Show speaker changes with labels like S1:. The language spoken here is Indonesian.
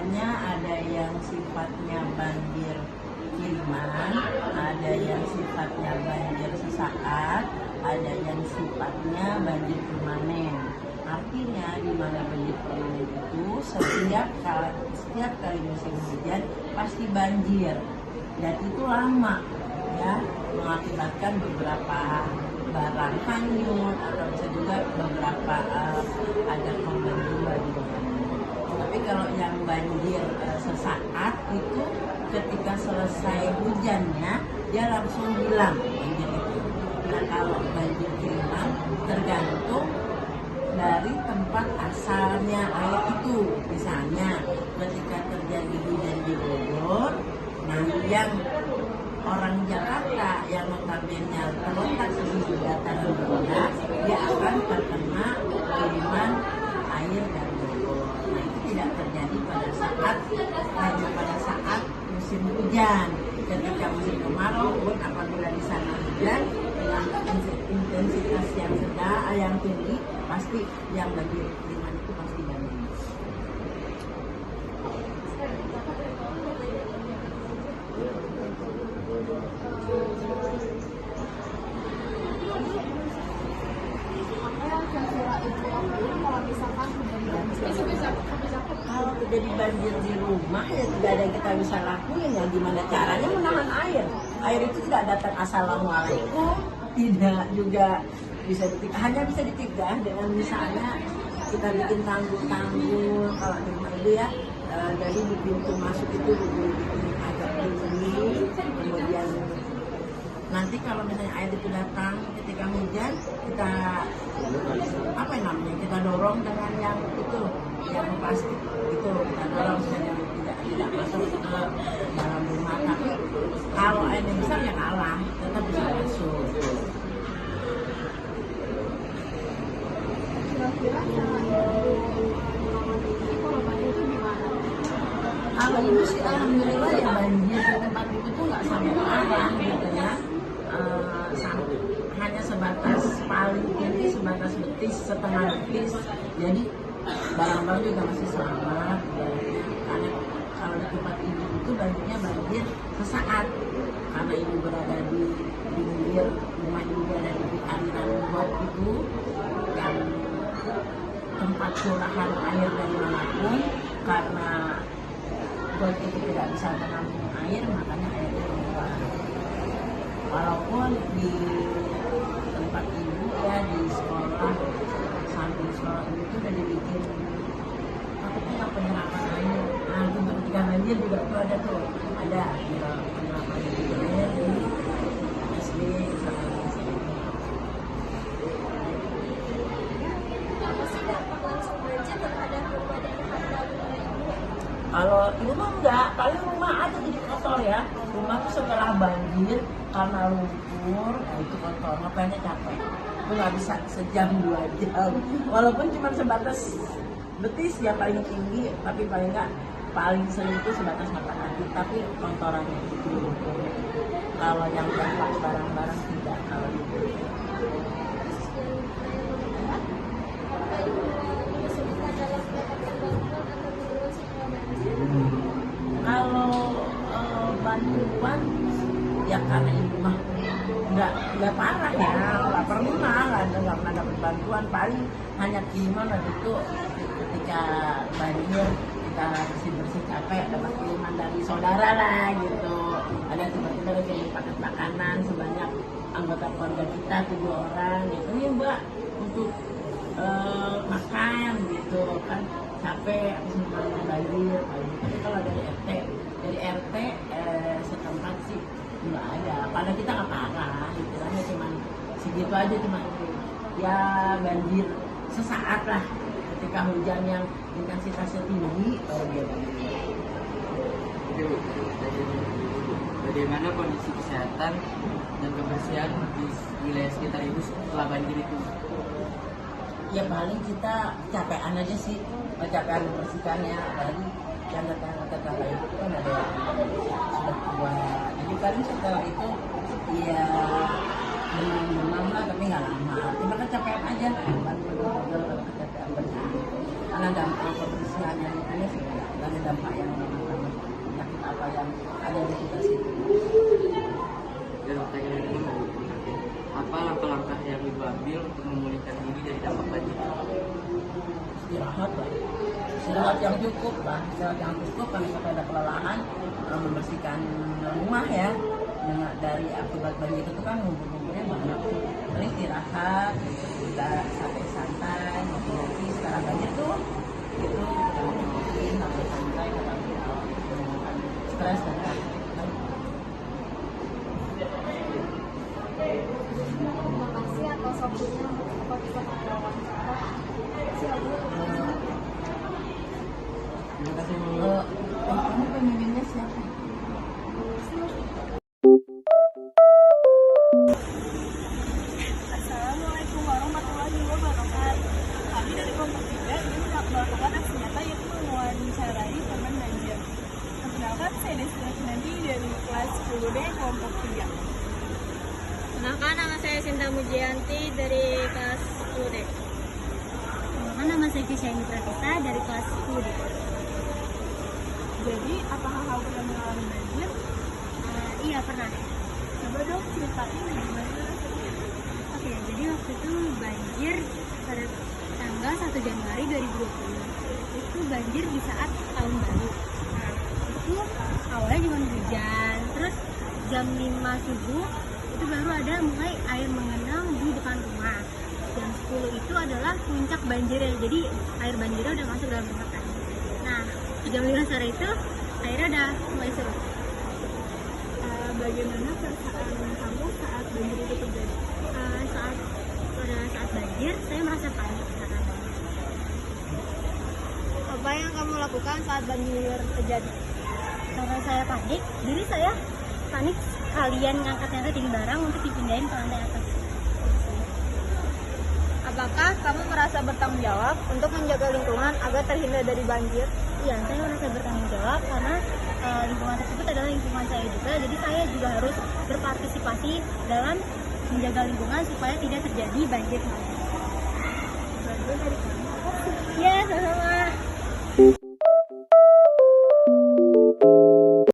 S1: biasanya ada yang sifatnya banjir kiriman, ada yang sifatnya banjir sesaat, ada yang sifatnya banjir permanen. Artinya di mana banjir permanen itu setiap kali musim hujan pasti banjir dan itu lama ya, mengakibatkan beberapa barang hanyut atau bisa juga beberapa ada korban jiwa di dalamnya. Tapi kalau yang banjir sesaat itu ketika selesai hujannya dia langsung hilang banjir itu. Nah kalau banjir kiriman tergantung dari tempat asalnya air itu. Misalnya ketika terjadi hujan di Bogor, nah yang orang Jakarta yang notabene terletak di dataran rendah, dia akan terkena kiriman air dari Bogor. Nah itu tidak terjadi pada saat musim hujan. Ketika musim kemarau pun apabila di sana hujan dengan intensitas yang sedang, yang tinggi, pasti yang banjir kiriman itu pasti banjir. Kalau terjadi banjir di rumah ya tidak ada yang kita bisa lakuin ya, gimana caranya menahan air. Air itu tidak datang assalamualaikum, tidak juga bisa ditigah, hanya bisa ditigah dengan misalnya kita bikin tanggul-tanggul kalau di rumah itu ya, jadi di pintu masuk itu dibikin agak tinggi, kemudian nanti kalau misalnya air itu datang ketika hujan, kita apa namanya, kita dorong dengan yang itu, yang plastik itu kita dorong supaya tidak masuk ke dalam rumah. Tapi kalau airnya besar ya kalah, tetap bisa masuk. Kalau itu sih alhamdulillah ya banjir di tempat itu tuh nggak sampai parah gitu ya. Hanya sebatas paling tinggi sebatas betis, setengah betis. Jadi barang-barang juga masih selamat ya. Karena kalau di tempat ibu itu banjirnya banjir sesaat karena ibu berada di pinggir rumah ibu, berada di aliran got itu yang tempat curahan air dari manapun, karena got itu tidak bisa menampung air, makanya airnya keluar. Walaupun di tempat ibu ya, di sekolah, samping sekolah itu udah dibikin apa penyerapan air. Nah untuk ketika banjir juga tuh ada penyerapan air di SD sama SD. Kalau di rumah enggak, paling rumah aja jadi kotor ya. Rumah tuh setelah banjir karena lumpur, nah itu kotor, ngapainnya capek. Itu nggak bisa sejam 2 jam. Walaupun cuma sebatas betis ya paling tinggi, tapi paling enggak paling sering itu sebatas mata kaki. Tapi kotorannya itu lumpur. Kalau yang dampak barang-barang tidak, kalau itu. Kalau bantuan ya karena ibu mah nggak parah ya, nggak pernah dapat bantuan, paling hanya kiriman waktu itu ketika banjir kita bersih capek dapat kiriman dari saudara lah gitu, ada tiba-tiba lagi paket makanan sebanyak anggota keluarga kita 7 orang gitu ya mbak untuk makan gitu kan, capek habis makan banjir. Tapi kalau dari RT setempat sih nggak ada, padahal kita nggak parah, istilahnya cuma segitu aja, cuma ya banjir sesaat lah ketika hujan yang intensitasnya tinggi baru dia banjir.
S2: Bagaimana kondisi kesehatan dan kebersihan di wilayah sekitar ibu setelah banjir itu?
S1: Ya paling kita capean aja sih, capean membersihkannya, apalagi yang tetangga itu kan ada yang sudah tua, jadi paling setelah itu ya demam lah, tapi nggak lama, cuma kecapean aja, bantu kecapean bersih, karena dampak kebersihannya itu sih ada dampak yang mana, penyakit apa yang ada di sekitar situ.
S2: Dan pertanyaan kedua, apa langkah-langkah yang ibu ambil untuk memulihkan diri dari dampak banjir?
S1: Istirahat lah, istirahat yang cukup lah, istirahat yang cukup. Kalau misalkan ada kelelahan membersihkan rumah ya, dari akibat banjir itu kan ngumpul-ngumpulnya banyak. Jadi istirahat, kita santai-santai, ngopi-ngopi. Sekarang banjir tuh itu kita ngopi-ngopi, santai-santai, kita menghilangkan stres dan lain-lain.
S3: Terima kasih atas waktunya untuk bisa wawancara. Silakan.
S2: Terima kasih Bu.
S1: Kamu pemimpinnya siapa?
S3: Assalamualaikum warahmatullahi wabarakatuh. Kami dari kelompok 3 ingin melakukan aksi nyata yaitu mewawancarai korban banjir. Perkenalkan, saya Destinasi Nanti dari kelas 10D kelompok 3.
S4: Kenalkan, nama saya Sinta Mujianti dari kelas 10D. Kenalkan, nama saya Kisyaini Pratista dari kelas 10D.
S3: Jadi, apakah kamu pernah mengalami banjir?
S4: Iya, pernah.
S3: Coba dong ceritain gimana.
S4: Oke, jadi waktu itu banjir pada tanggal 1 Januari 2020. Itu banjir di saat tahun baru. Nah, itu awalnya cuma hujan, terus jam 5 subuh itu baru ada mulai air mengenang di depan rumah. Jam 10 itu adalah puncak banjirnya, jadi air banjirnya udah masuk dalam rumah kan. Nah, jam 5 sore itu airnya udah mulai surut.
S3: Bagaimana perasaan kamu saat banjir itu terjadi?
S4: Pada saat banjir, saya merasa panik karena banjir.
S3: Apa yang kamu lakukan saat banjir terjadi?
S4: Karena saya panik, diri saya panik sekalian ngangkat-ngangkatin barang untuk dipindahin ke lantai atas.
S3: Apakah kamu merasa bertanggung jawab untuk menjaga lingkungan agar terhindar dari banjir?
S4: Iya, saya merasa bertanggung jawab karena lingkungan tersebut adalah lingkungan saya juga, jadi saya juga harus berpartisipasi dalam menjaga lingkungan supaya tidak terjadi banjir lagi.
S3: Banjir dari kamu.
S4: Ya, sama-sama.